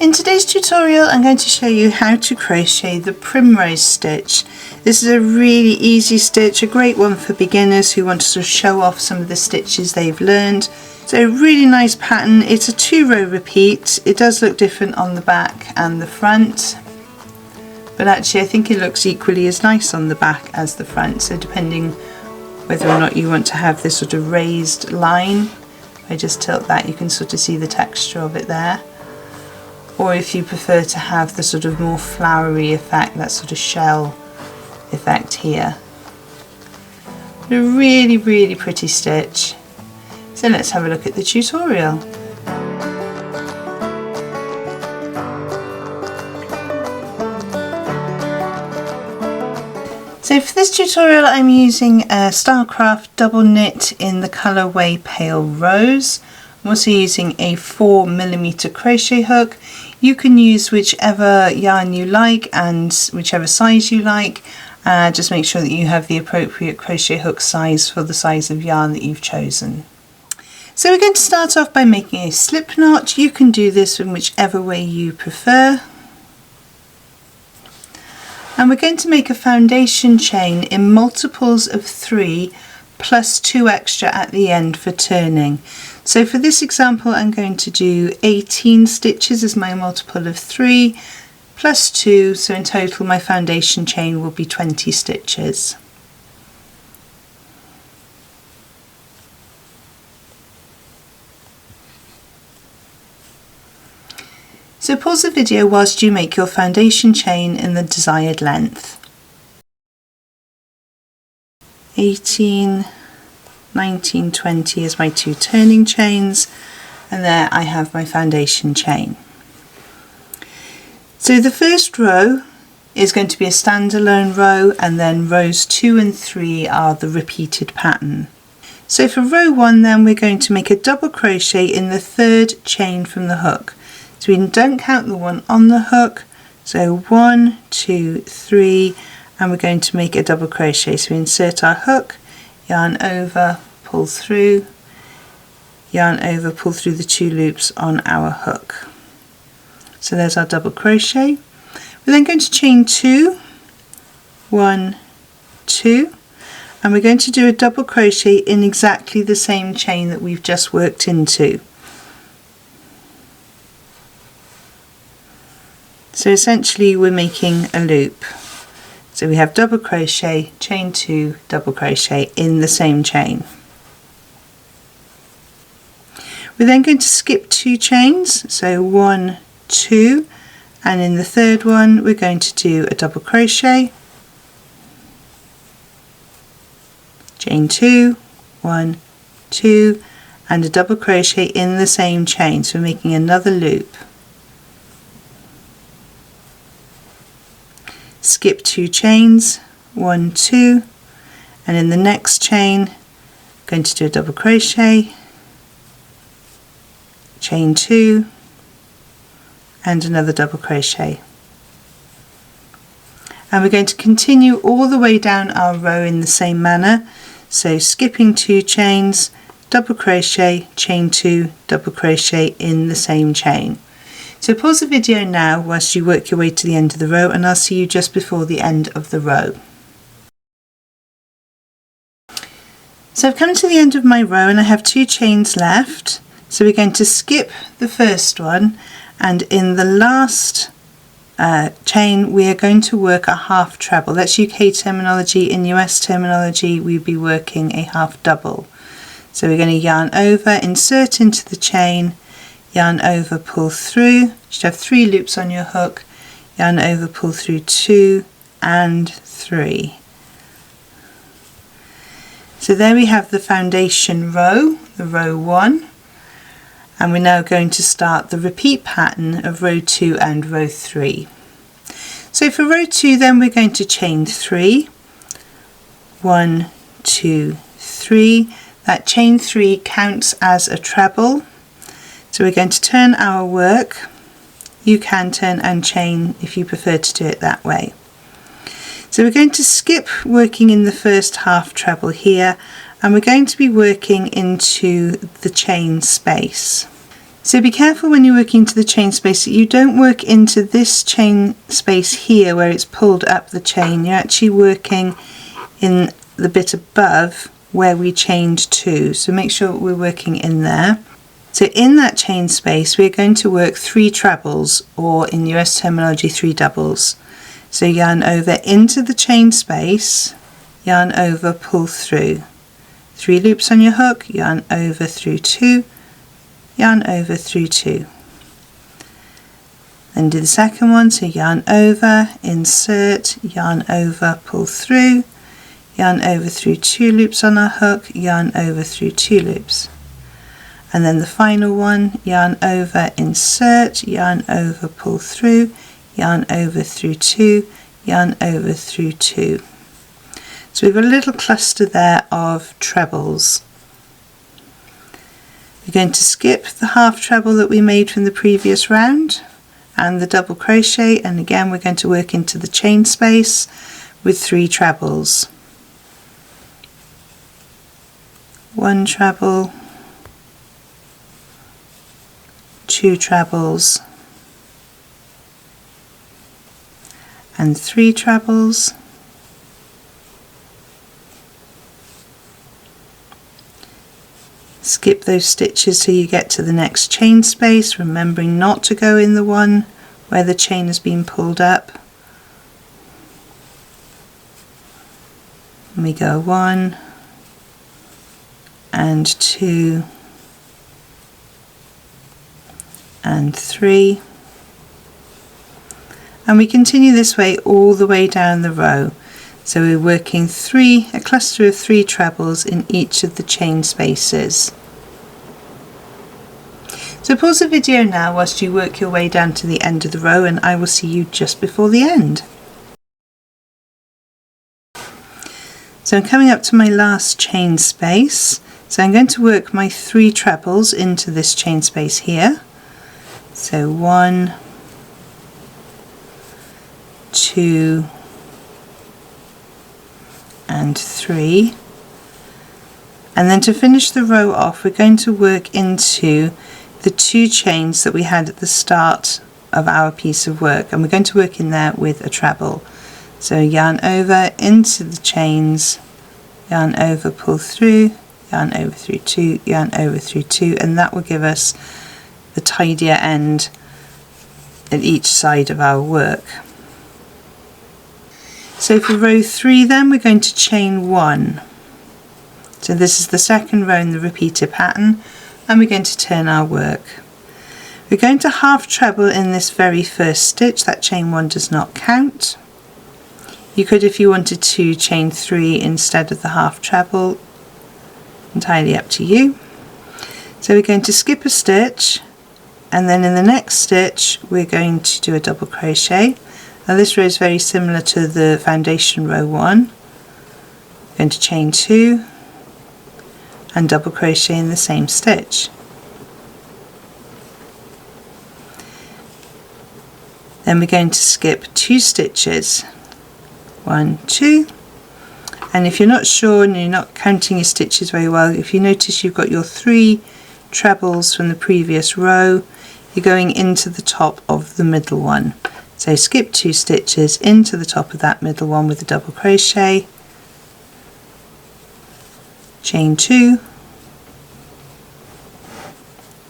In today's tutorial I'm going to show you how to crochet the Primrose stitch. This is a really easy stitch, a great one for beginners who want to sort of show off some of the stitches they've learned. It's a really nice pattern. It's a 2-row repeat. It does look different on the back and the front, but actually I think it looks equally as nice on the back as the front, so depending whether or not you want to have this sort of raised line, if I just tilt that you can sort of see the texture of it there. Or if you prefer to have the sort of more flowery effect, that sort of shell effect here. A really pretty stitch. So let's have a look at the tutorial. So for this tutorial I'm using a Starcraft double knit in the colourway Pale Rose. I'm also using a 4mm crochet hook. You can use whichever yarn you like and whichever size you like. Just make sure that you have the appropriate crochet hook size for the size of yarn that you've chosen. So we're going to start off by making a slip knot. You can do this in whichever way you prefer. And we're going to make a foundation chain in multiples of 3 plus 2 extra at the end for turning. So for this example I'm going to do 18 stitches as my multiple of 3 plus 2, so in total my foundation chain will be 20 stitches. So pause the video whilst you make your foundation chain in the desired length. 18, 19, 20 is my 2 turning chains, and there I have my foundation chain. So the first row is going to be a standalone row, and then rows 2 and 3 are the repeated pattern. So for row 1 then we're going to make a double crochet in the 3rd chain from the hook. So we don't count the one on the hook, so 1, 2, 3, and we're going to make a double crochet. So we insert our hook, yarn over, pull through, yarn over, pull through the 2 loops on our hook. So there's our double crochet. We're then going to chain 2, 1, 2, and we're going to do a double crochet in exactly the same chain that we've just worked into. So essentially we're making a loop. So we have double crochet, chain 2, double crochet in the same chain. We're then going to skip 2 chains, so 1, 2, and in the 3rd one we're going to do a double crochet, chain 2, 1, 2, and a double crochet in the same chain, so we're making another loop. Skip 2 chains, 1, 2, and in the next chain I'm going to do a double crochet, chain 2, and another double crochet. And we're going to continue all the way down our row in the same manner, so skipping 2 chains, double crochet, chain 2, double crochet in the same chain. So pause the video now whilst you work your way to the end of the row, and I'll see you just before the end of the row. So I've come to the end of my row and I have 2 chains left. So we're going to skip the first one, and in the last chain we are going to work a half treble. That's UK terminology. In US terminology we'd be working a half double. So we're going to yarn over, insert into the chain, yarn over, pull through. You should have 3 loops on your hook, yarn over, pull through 2 and 3. So there we have the foundation row, the row 1, and we're now going to start the repeat pattern of row 2 and row 3. So for row 2 then we're going to chain 3, 1, 2, 3. That chain 3 counts as a treble. So we're going to turn our work. You can turn and chain if you prefer to do it that way. So we're going to skip working in the first half treble here, and we're going to be working into the chain space. So be careful when you're working into the chain space that you don't work into this chain space here where it's pulled up the chain. You're actually working in the bit above where we chained to. So make sure we're working in there. So in that chain space we're going to work 3 trebles, or in US terminology 3 doubles. So yarn over into the chain space, yarn over, pull through. 3 loops on your hook, yarn over through 2, yarn over through 2. Then do the second one, so yarn over, insert, yarn over, pull through, yarn over through 2 loops on our hook, yarn over through 2 loops. And then the final one, yarn over, insert, yarn over, pull through, yarn over through 2, yarn over through 2. So we've got a little cluster there of trebles. We're going to skip the half treble that we made from the previous round and the double crochet, and again we're going to work into the chain space with 3 trebles. 1 treble, 2 trebles, and 3 trebles. Skip those stitches till you get to the next chain space, remembering not to go in the one where the chain has been pulled up. And we go 1 and 2 and 3, and we continue this way all the way down the row. So we're working a cluster of 3 trebles in each of the chain spaces. So pause the video now whilst you work your way down to the end of the row, and I will see you just before the end. So I'm coming up to my last chain space, so I'm going to work my 3 trebles into this chain space here. So 1, 2 and 3, and then to finish the row off we're going to work into the 2 chains that we had at the start of our piece of work, and we're going to work in there with a treble. So yarn over into the chains, yarn over, pull through, yarn over through 2, yarn over through 2, and that will give us the tidier end at each side of our work. So for row 3 then we're going to chain 1. So this is the second row in the repeated pattern, and we're going to turn our work. We're going to half treble in this very first stitch. That chain 1 does not count. You could, if you wanted to, chain 3 instead of the half treble, entirely up to you. So we're going to skip a stitch, and then in the next stitch we're going to do a double crochet. Now this row is very similar to the foundation row 1. I'm going to chain 2 and double crochet in the same stitch. Then we're going to skip 2 stitches, 1, 2, and if you're not sure and you're not counting your stitches very well, if you notice you've got your 3 trebles from the previous row, you're going into the top of the middle one. So skip 2 stitches into the top of that middle one with a double crochet, chain 2,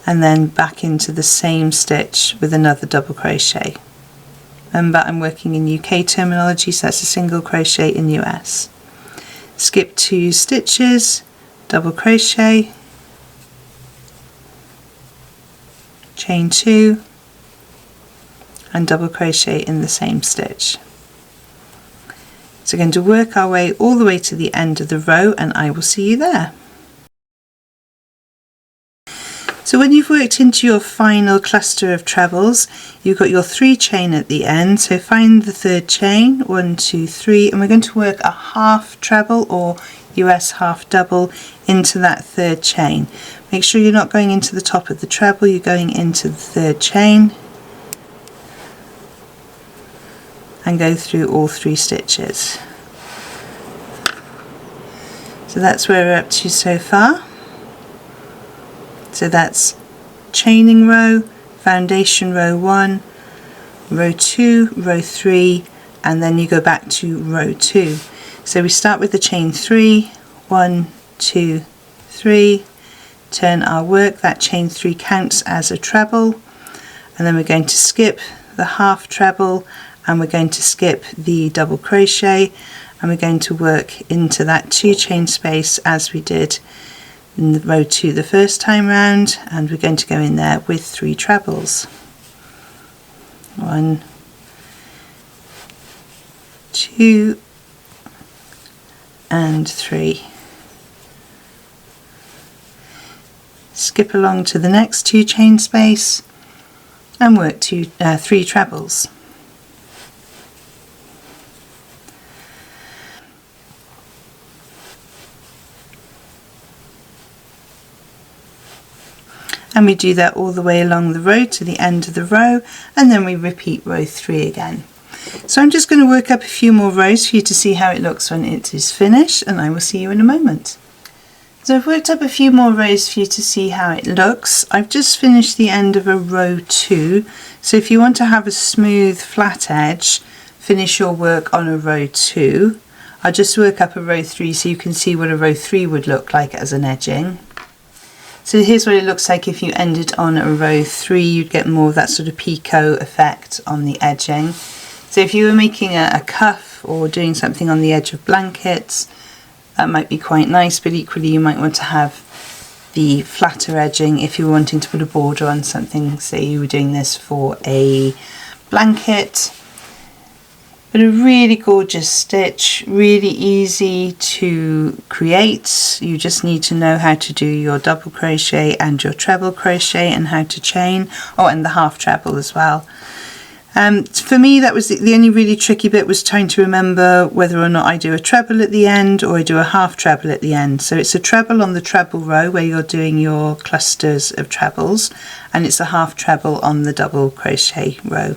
and then back into the same stitch with another double crochet. Remember, I'm working in UK terminology, so that's a single crochet in US. Skip 2 stitches, double crochet, chain 2, and double crochet in the same stitch. So we're going to work our way all the way to the end of the row, and I will see you there. So when you've worked into your final cluster of trebles, you've got your 3 chain at the end, so find the 3rd chain, 1, 2, 3, and we're going to work a half treble or US half double into that 3rd chain. Make sure you're not going into the top of the treble, you're going into the 3rd chain, and go through all 3 stitches. So that's where we're up to so far. So that's chaining row, foundation row 1, row 2, row 3, and then you go back to row 2. So we start with the chain 3, 1, 2, 3, turn our work, that chain 3 counts as a treble, and then we're going to skip the half treble, and we're going to skip the double crochet, and we're going to work into that 2 chain space as we did in the row 2 the first time round, and we're going to go in there with 3 trebles. 1, 2, and 3. Skip along to the next 2 chain space and work 3 trebles. And we do that all the way along the row to the end of the row, and then we repeat row 3 again. So I'm just going to work up a few more rows for you to see how it looks when it is finished, and I will see you in a moment. So I've worked up a few more rows for you to see how it looks. I've just finished the end of a row 2, so if you want to have a smooth flat edge, finish your work on a row 2. I'll just work up a row 3 so you can see what a row 3 would look like as an edging. So here's what it looks like if you ended on a row 3, you'd get more of that sort of picot effect on the edging. So if you were making a cuff or doing something on the edge of blankets, that might be quite nice, but equally you might want to have the flatter edging if you were wanting to put a border on something. Say you were doing this for a blanket. But a really gorgeous stitch, really easy to create. You just need to know how to do your double crochet and your treble crochet and how to chain. Oh, and the half treble as well. For me, that was the only really tricky bit, was trying to remember whether or not I do a treble at the end or I do a half treble at the end. So it's a treble on the treble row where you're doing your clusters of trebles, and it's a half treble on the double crochet row.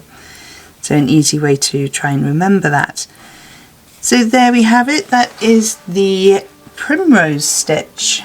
So an easy way to try and remember that. So there we have it. That is the Primrose stitch.